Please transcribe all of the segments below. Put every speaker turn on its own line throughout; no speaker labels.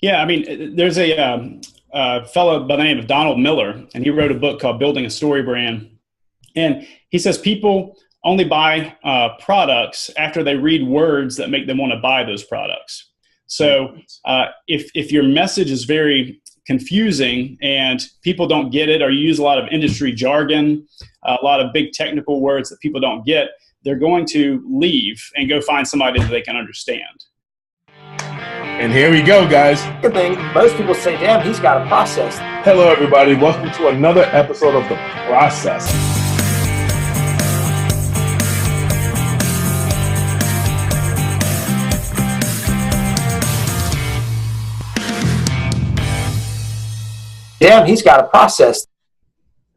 Yeah, I mean, there's a fellow by the name of Donald Miller, and he wrote a book called Building a Story Brand. And he says people only buy products after they read words that make them want to buy those products. So if your message is very confusing and people don't get it, or you use a lot of industry jargon, a lot of big technical words that people don't get, they're going to leave and go find somebody that they can understand.
And here we go, guys.
Good thing. Most people say, damn, he's got a process.
Hello, everybody. Welcome to another episode of The Process.
Damn, he's got a process.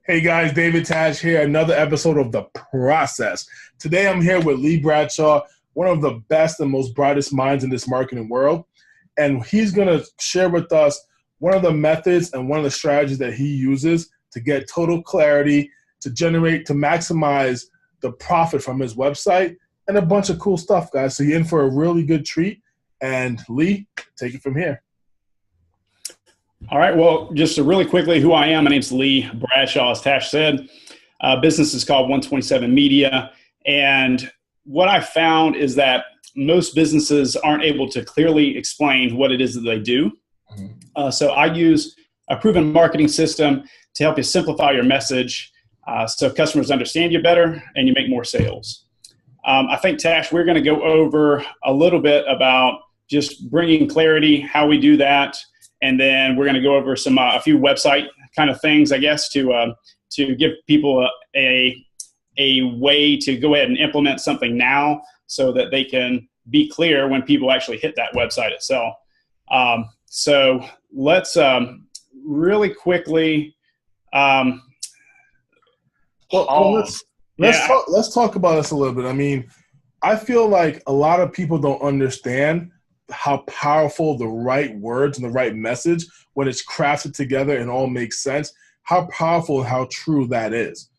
Hey, guys. David Taj here. Another episode of The Process. Today, I'm here with Lee Bradshaw, one of the best and most brightest minds in this marketing world. And he's going to share with us one of the methods and one of the strategies that he uses to get total clarity, to maximize the profit from his website, and a bunch of cool stuff, guys. So you're in for a really good treat. And Lee, take it from here.
All right. Well, just really quickly, who I am. My name's Lee Bradshaw, as Tash said. Business is called 127 Media. And what I found is that most businesses aren't able to clearly explain what it is that they do. So I use a proven marketing system to help you simplify your message so customers understand you better and you make more sales. I think, Tash, we're going to go over a little bit about just bringing clarity, how we do that, and then we're going to go over a few website kind of things, I guess, to give people a way to go ahead and implement something now, so that they can be clear when people actually hit that website itself. So let's really quickly.
Let's talk about this a little bit. I mean, I feel like a lot of people don't understand how powerful the right words and the right message, when it's crafted together and all makes sense, how powerful and how true that is.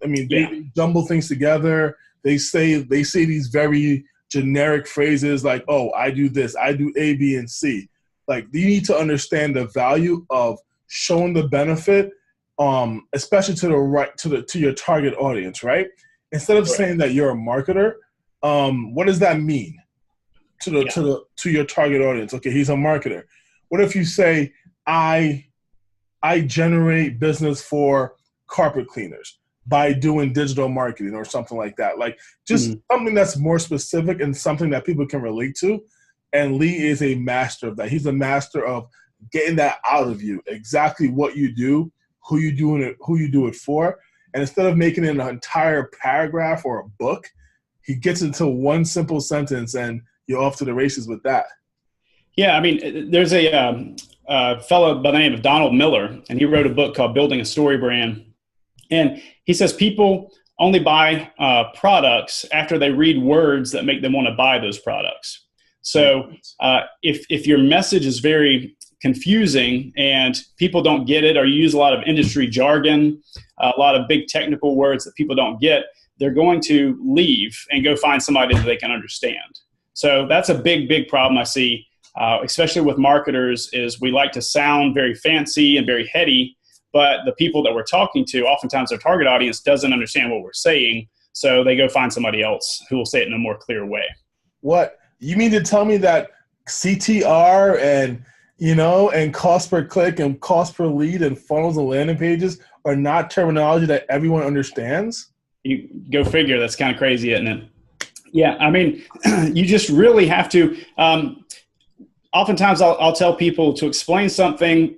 I mean, they jumble things together. They say these very generic phrases like, "Oh, I do this, I do A, B, and C." Like, you need to understand the value of showing the benefit, especially to your target audience, right? Instead of saying that you're a marketer, what does that mean to your target audience? Okay, he's a marketer. What if you say, I generate business for carpet cleaners by doing digital marketing or something like that? Like, just something that's more specific and something that people can relate to. And Lee is a master of that. He's a master of getting that out of you, exactly what you do, who you do it for. And instead of making it an entire paragraph or a book, he gets into one simple sentence and you're off to the races with that.
Yeah, I mean, there's a fellow by the name of Donald Miller, and he wrote a book called Building a Story Brand. And he says people only buy products after they read words that make them want to buy those products. So if your message is very confusing and people don't get it, or you use a lot of industry jargon, a lot of big technical words that people don't get, they're going to leave and go find somebody that they can understand. So that's a big, big problem I see, especially with marketers, is we like to sound very fancy and very heady, but the people that we're talking to, oftentimes their target audience doesn't understand what we're saying, so they go find somebody else who will say it in a more clear way.
What? You mean to tell me that CTR and cost per click and cost per lead and funnels and landing pages are not terminology that everyone understands?
You go figure. That's kind of crazy, isn't it? Yeah, I mean, you just really have to. Oftentimes, I'll tell people to explain something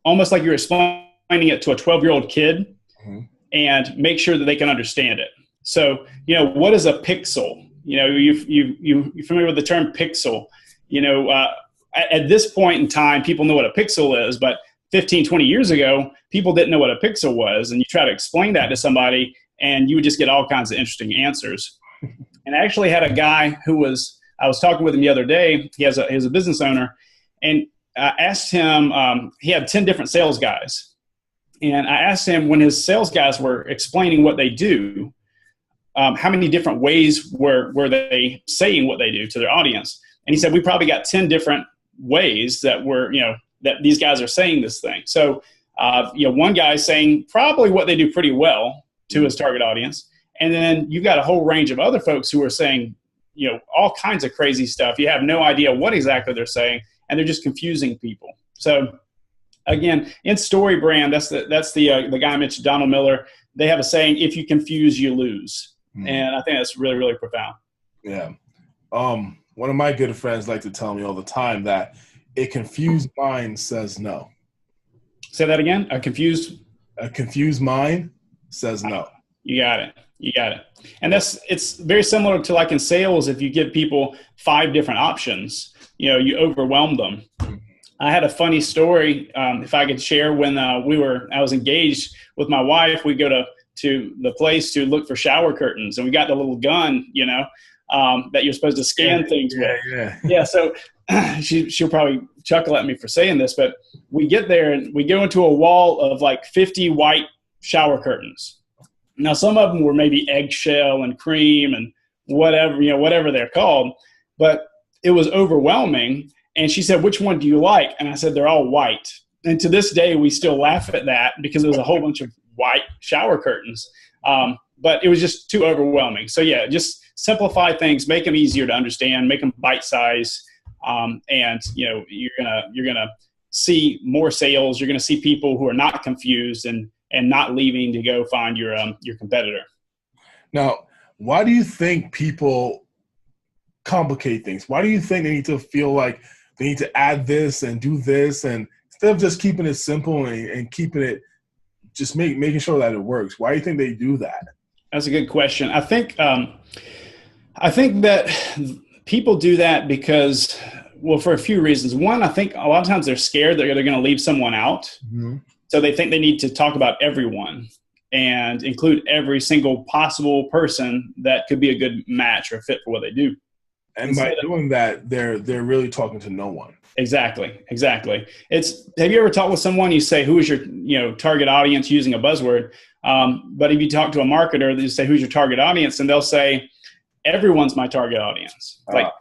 almost like you're explaining it to a 12-year-old kid, and make sure that they can understand it. So, what is a pixel? You're familiar with the term pixel. At this point in time, people know what a pixel is, but 15, 20 years ago, people didn't know what a pixel was. And you try to explain that to somebody, and you would just get all kinds of interesting answers. And I actually had a guy I was talking with him the other day. He's a business owner, and I asked him, he had 10 different sales guys. And I asked him, when his sales guys were explaining what they do, how many different ways were they saying what they do to their audience? And he said, we probably got 10 different ways that that these guys are saying this thing. So, one guy's saying probably what they do pretty well to his target audience. And then you've got a whole range of other folks who are saying, all kinds of crazy stuff. You have no idea what exactly they're saying, and they're just confusing people. So again, in StoryBrand, that's the guy I mentioned, Donald Miller. They have a saying, if you confuse, you lose. And I think that's really, really profound.
Yeah. One of my good friends like to tell me all the time that a confused mind says no.
Say that again. A confused
mind says no.
You got it. And it's very similar to like in sales. If you give people 5 different options, you overwhelm them. I had a funny story, if I could share. When I was engaged with my wife, we go to the place to look for shower curtains, and we got the little gun, that you're supposed to scan things with. Yeah. So she'll probably chuckle at me for saying this, but we get there and we go into a wall of like 50 white shower curtains. Now, some of them were maybe eggshell and cream and whatever they're called, but it was overwhelming. And she said, "Which one do you like?" And I said, "They're all white." And to this day, we still laugh at that because there was a whole bunch of white shower curtains. But it was just too overwhelming. So yeah, just simplify things, make them easier to understand, make them bite-sized, and you're gonna see more sales. You're gonna see people who are not confused and not leaving to go find your competitor. Now,
why do you think people complicate things? Why do you think they need to feel like they need to add this and do this, and instead of just keeping it simple and keeping it, just making sure that it works? Why do you think they do that?
That's a good question. I think that people do that because, well, for a few reasons. One, I think a lot of times they're scared that they're going to leave someone out. Mm-hmm. So they think they need to talk about everyone and include every single possible person that could be a good match or fit for what they do.
And by doing that, they're really talking to no one.
Exactly. Have you ever talked with someone, you say, who is your target audience, using a buzzword? But if you talk to a marketer, they say, who's your target audience? And they'll say, everyone's my target audience. Like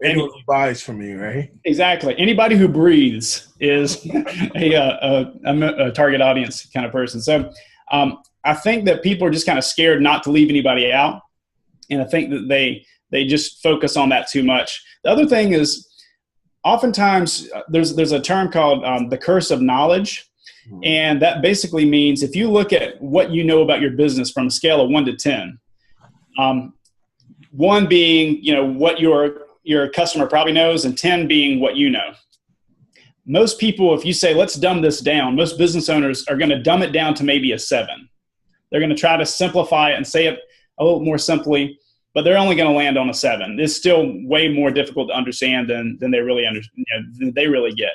anyone who buys from me, right?
Exactly. Anybody who breathes is a target audience kind of person. So I think that people are just kind of scared not to leave anybody out. And I think that they just focus on that too much. The other thing is, oftentimes there's a term called the curse of knowledge. And that basically means if you look at what you know about your business from a scale of 1 to 10, 1 being, what your customer probably knows, and 10 being what you know. Most people, if you say, let's dumb this down, most business owners are going to dumb it down to maybe a 7. They're going to try to simplify it and say it a little more simply, but they're only going to land on a 7. It's still way more difficult to understand than they really than they really get.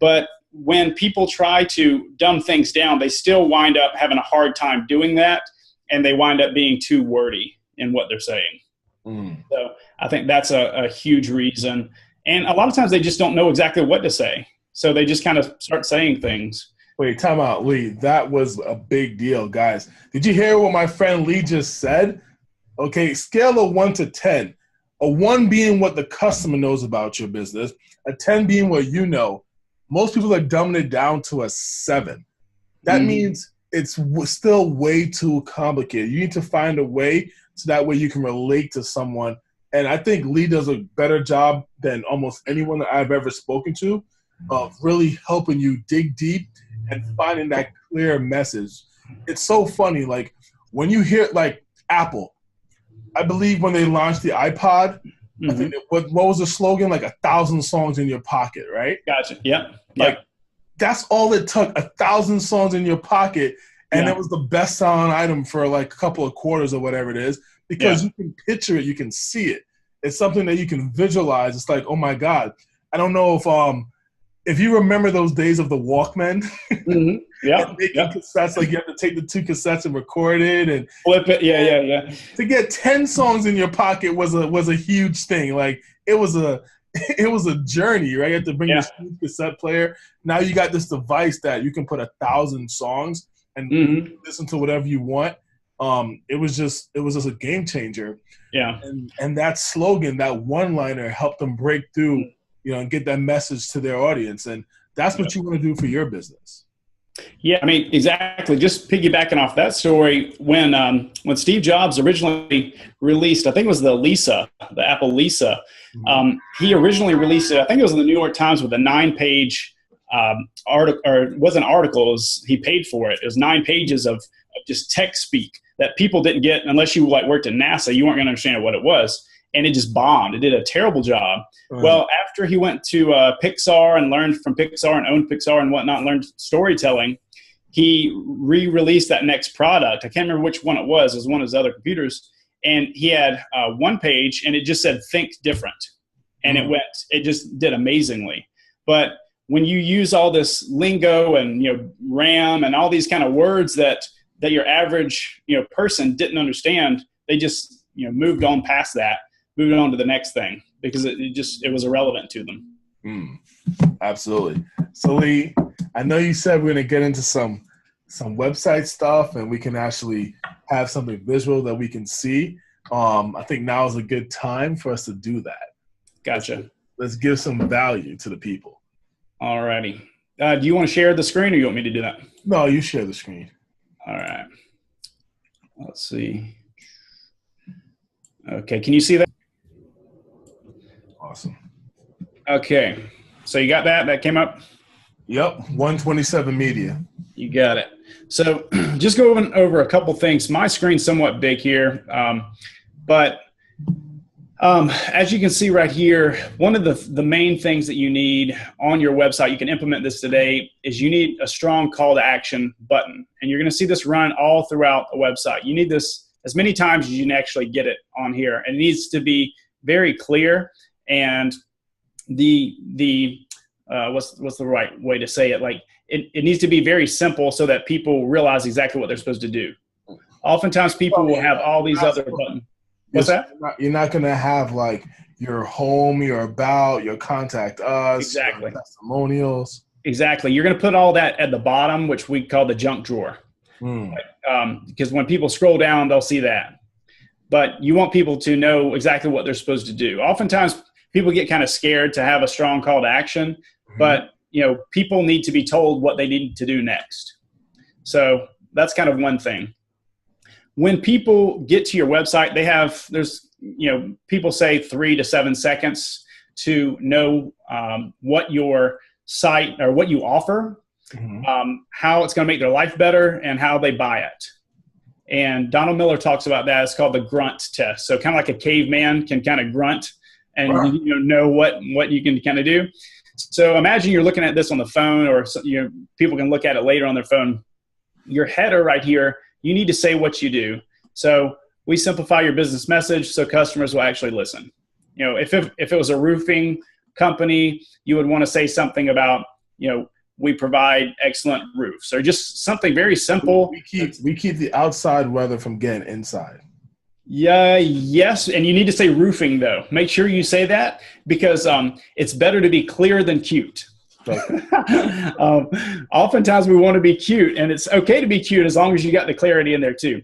But when people try to dumb things down, they still wind up having a hard time doing that, and they wind up being too wordy in what they're saying. So I think that's a huge reason. And a lot of times they just don't know exactly what to say. So they just kind of start saying things.
Wait, time out, Lee. That was a big deal, guys. Did you hear what my friend Lee just said? Okay, scale of 1 to 10. A 1 being what the customer knows about your business, a 10 being what you know. Most people are dumbing it down to a 7. That means it's still way too complicated. You need to find a way so that way you can relate to someone. And I think Lee does a better job than almost anyone that I've ever spoken to of really helping you dig deep and finding that clear message. It's so funny. Like when you hear like Apple, I believe when they launched the iPod, I think what was the slogan? Like 1,000 songs in your pocket, right?
Gotcha. Yep.
Like that's all it took, 1,000 songs in your pocket. And it was the best selling item for like a couple of quarters or whatever it is, because you can picture it, you can see it. It's something that you can visualize. It's like, oh my God. I don't know if you remember those days of the Walkman.
Yeah.
Cassettes, like you have to take the 2 cassettes and record it and
flip it. Yeah.
To get 10 songs in your pocket was a huge thing. Like it was a journey, right? You had to bring this cassette player. Now you got this device that you can put 1,000 songs and listen to whatever you want. It was just a game changer.
Yeah.
And that slogan, that one-liner helped them break through and get that message to their audience. And that's what you want to do for your business.
Yeah, I mean, exactly. Just piggybacking off that story, when Steve Jobs originally released, I think it was the Apple Lisa, he originally released it, I think it was in the New York Times with a 9-page article, or it wasn't an article, he paid for it. It was 9 pages of just tech speak that people didn't get unless you worked at NASA. You weren't going to understand what it was. And it just bombed. It did a terrible job. Well, after he went to Pixar and learned from Pixar and owned Pixar and whatnot, and learned storytelling, he re-released that next product. I can't remember which one it was. It was one of his other computers. And he had 1 page, and it just said, think different. And it just did amazingly. But when you use all this lingo and, RAM and all these kind of words that your average, person didn't understand, they just, moved on past that. Moving on to the next thing because it was irrelevant to them.
Absolutely. So Lee, I know you said we're going to get into some website stuff and we can actually have something visual that we can see. I think now is a good time for us to do that.
Gotcha.
Let's give some value to the people.
All righty. Do you want to share the screen or you want me to do that?
No, you share the screen.
All right. Let's see. Okay. Can you see that?
Awesome.
Okay. So you got that? That came up?
Yep. 127 Media.
You got it. So just going over a couple things. My screen's somewhat big here. But as you can see right here, one of the main things that you need on your website, you can implement this today, is you need a strong call to action button. And you're going to see this run all throughout the website. You need this as many times as you can actually get it on here. And it needs to be very clear. And what's the right way to say it? It needs to be very simple so that people realize exactly what they're supposed to do. Oftentimes people will have all these other buttons. What's that?
You're not going to have your home, your about, your contact us,
exactly,
your testimonials.
Exactly. You're going to put all that at the bottom, which we call the junk drawer. Because when people scroll down, they'll see that. But you want people to know exactly what they're supposed to do. Oftentimes people get kind of scared to have a strong call to action, but people need to be told what they need to do next. So that's kind of one thing. When people get to your website, people say 3 to 7 seconds to know what your site or what you offer, how it's going to make their life better, and how they buy it. And Donald Miller talks about that. It's called the grunt test. So kind of like a caveman can kind of grunt and know what you can kind of do. So imagine you're looking at this on the phone, or people can look at it later on their phone. Your header right here, you need to say what you do. So we simplify your business message so customers will actually listen. If it was a roofing company, you would want to say something about, we provide excellent roofs, or just something very simple.
We keep the outside weather from getting inside.
Yeah, yes. And you need to say roofing though. Make sure you say that because it's better to be clear than cute. Oftentimes we want to be cute, and it's okay to be cute as long as you got the clarity in there too.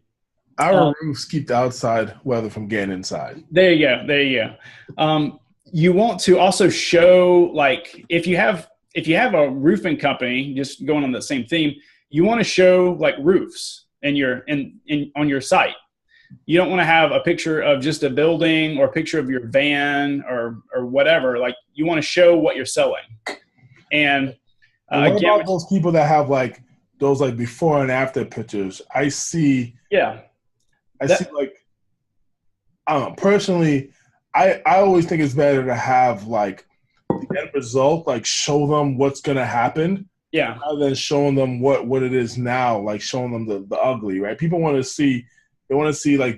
Our roofs keep the outside weather from getting inside.
There you go. You want to also show, if you have a roofing company, just going on the same theme, you want to show roofs on your site. You don't want to have a picture of just a building or a picture of your van or whatever. You want to show what you're selling. And
what about those people that have those before and after pictures? I see.
Yeah.
I don't know. Personally, I always think it's better to have the end result, show them what's going to happen.
Yeah.
Rather than showing them what it is now, showing them the ugly, right? People want to see,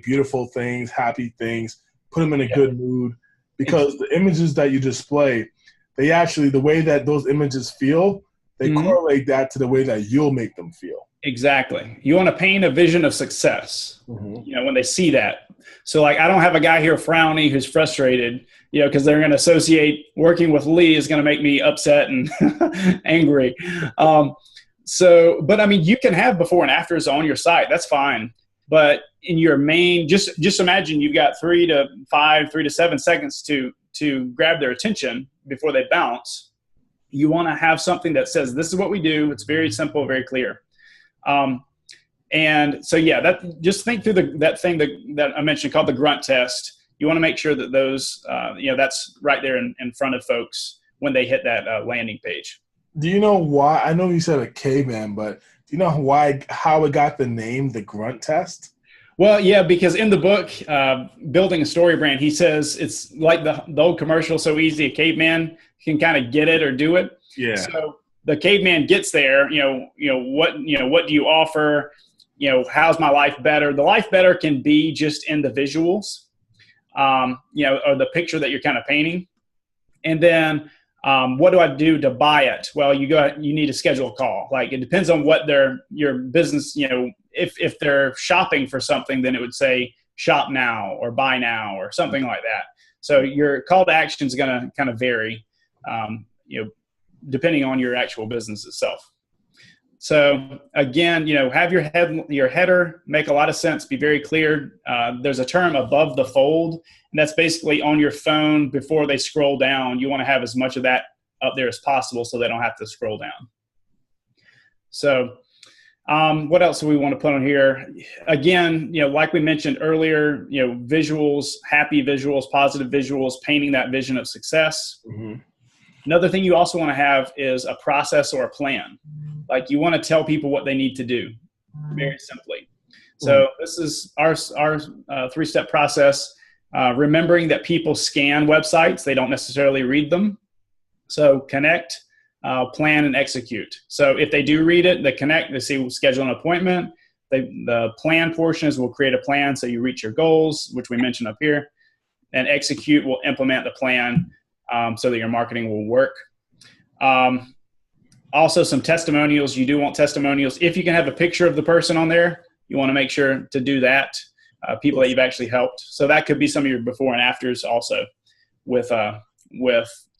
beautiful things, happy things, put them in a good mood, because the images that you display, they actually, the way that those images feel, they correlate that to the way that you'll make them feel.
Exactly. You want to paint a vision of success, when they see that. So I don't have a guy here frowny who's frustrated, because they're going to associate working with Lee is going to make me upset and angry. But you can have before and afters on your site. That's fine. But in your main, just imagine you've got 3 to 7 seconds to to grab their attention before they bounce, you want to have something that says, this is what we do. It's very simple, very clear. And so, yeah, just think through that thing that I mentioned called the grunt test. You want to make sure that those, that's right there in front of folks when they hit that landing page.
Do you know why? I know you said a caveman, but do you know how it got the name, the grunt test?
Well, yeah, because in the book, Building a Story Brand, he says it's like the old commercial, so easy a caveman can kind of get it or do it.
Yeah.
So the caveman gets there, what do you offer? How's my life better? The life better can be just in the visuals, or the picture that you're kind of painting. And then what do I do to buy it? Well, you need to schedule a call. Like, it depends on what your business, if they're shopping for something, then it would say shop now or buy now or something like that. So your call to action is going to kind of vary, depending on your actual business itself. So again, have your header make a lot of sense, be very clear. There's a term above the fold, and that's basically on your phone before they scroll down. You want to have as much of that up there as possible so they don't have to scroll down. So what else do we want to put on here? Again, like we mentioned earlier, visuals, happy visuals, positive visuals, painting that vision of success. Mm-hmm. Another thing you also want to have is a process or a plan. Like, you want to tell people what they need to do, very simply. So this is our 3-step process. Remembering that people scan websites, they don't necessarily read them. So connect, plan, and execute. So if they do read it, they connect, they see, we'll schedule an appointment. The plan portion is we'll create a plan so you reach your goals, which we mentioned up here. And execute will implement the plan so that your marketing will work. Also, some testimonials. You do want testimonials. If you can have a picture of the person on there, you want to make sure to do that. People that you've actually helped. So that could be some of your before and afters also with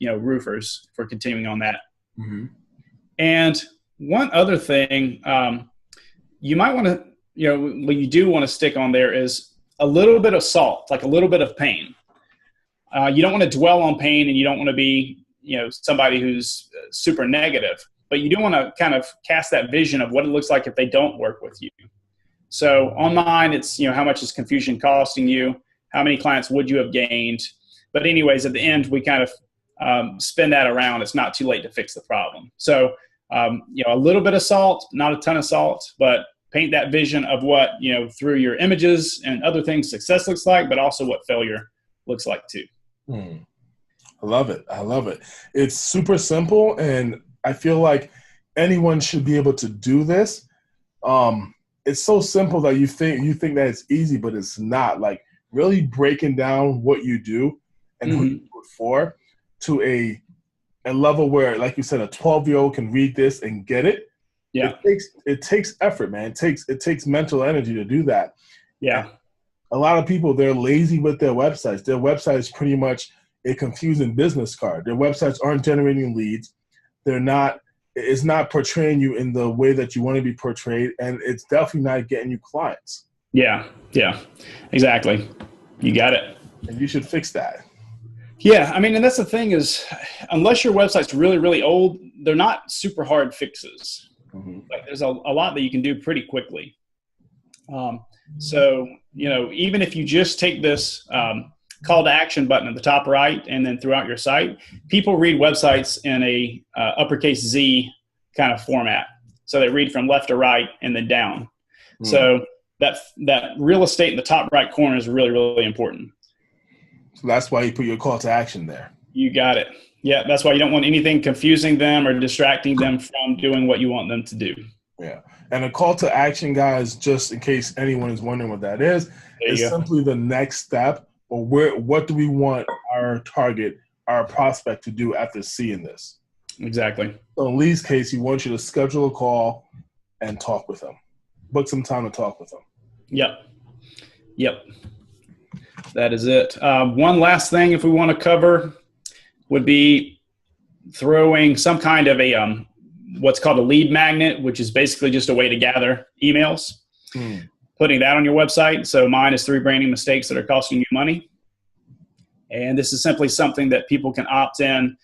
roofers, for continuing on that. Mm-hmm. And one other thing you might want to, what you do want to stick on there is a little bit of salt, like a little bit of pain. You don't want to dwell on pain, and you don't want to be, somebody who's super negative, but you do want to kind of cast that vision of what it looks like if they don't work with you. So on mine, it's, how much is confusion costing you? How many clients would you have gained? But anyways, at the end, we kind of spin that around. It's not too late to fix the problem. So, a little bit of salt, not a ton of salt, but paint that vision of what, through your images and other things success looks like, but also what failure looks like too.
I love it. I love it. It's super simple, and I feel like anyone should be able to do this. It's so simple that you think that it's easy, but it's not. Like, really breaking down what you do and who you do it for to a level where, like you said, a 12-year-old can read this and get it.
Yeah,
it takes effort, man. It takes mental energy to do that.
Yeah.
A lot of people, they're lazy with their websites. Their website is pretty much a confusing business card. Their websites aren't generating leads. It's not portraying you in the way that you want to be portrayed, and it's definitely not getting you clients.
Yeah, exactly. You got it.
And you should fix that.
Yeah, and that's the thing is, unless your website's really, really old, they're not super hard fixes. Mm-hmm. Like, there's a lot that you can do pretty quickly. So, even if you just take this call to action button at the top right and then throughout your site, people read websites in a uppercase Z kind of format. So they read from left to right and then down. So that real estate in the top right corner is really, really important.
So that's why you put your call to action there.
You got it. Yeah, that's why you don't want anything confusing them or distracting them from doing what you want them to do.
Yeah. And a call to action, guys, just in case anyone is wondering what that is simply the next step, or what do we want our target, our prospect to do after seeing this?
Exactly.
So in Lee's case, he wants you to schedule a call and talk with him. Book some time to talk with him. Yep.
That is it. One last thing, if we want to cover, would be throwing some kind of a what's called a lead magnet, which is basically just a way to gather emails. Putting that on your website. So mine is 3 branding mistakes that are costing you money. And this is simply something that people can opt in.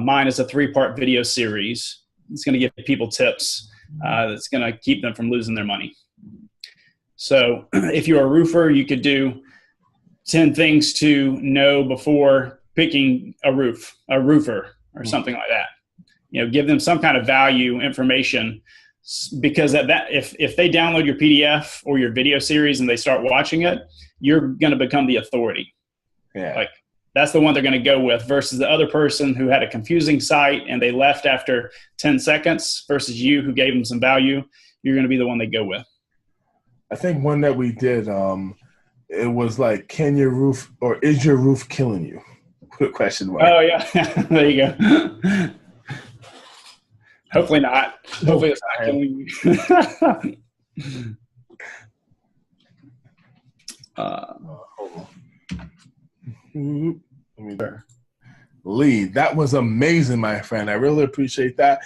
Mine is a 3-part video series. It's going to give people tips that's going to keep them from losing their money. So if you're a roofer, you could do 10 things to know before picking a roofer or something like that. You know, give them some kind of value information, because if they download your PDF or your video series and they start watching it, you're going to become the authority.
Yeah.
Like, that's the one they're going to go with, versus the other person who had a confusing site and they left after 10 seconds versus you who gave them some value. You're going to be the one they go with.
I think one that we did, it was like, can your roof, or is your roof killing you? Question mark.
Oh, yeah. There you go. Hopefully not. Hopefully it's not killing you.
Lee, that was amazing, my friend. I really appreciate that.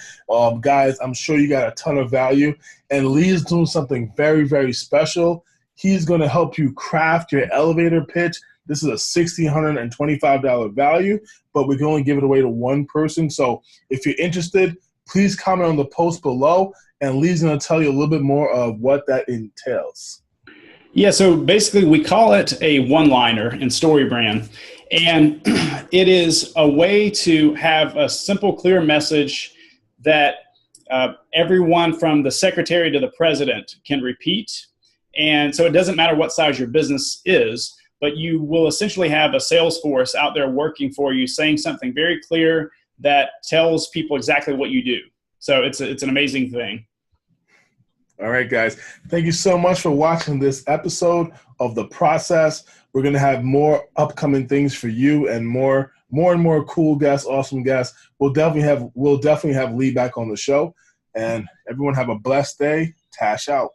Guys, I'm sure you got a ton of value. And Lee's doing something very, very special. He's going to help you craft your elevator pitch. This is a $1,625 value, but we can only give it away to one person. So if you're interested, please comment on the post below, and Lee's going to tell you a little bit more of what that entails.
Yeah, so basically we call it a one-liner in StoryBrand, and it is a way to have a simple, clear message that everyone from the secretary to the president can repeat. And so it doesn't matter what size your business is, but you will essentially have a sales force out there working for you, saying something very clear that tells people exactly what you do. So it's an amazing thing.
All right, guys. Thank you so much for watching this episode of The Process. We're going to have more upcoming things for you, and more and more cool guests, awesome guests. We'll definitely have Lee back on the show. And everyone have a blessed day. Tash out.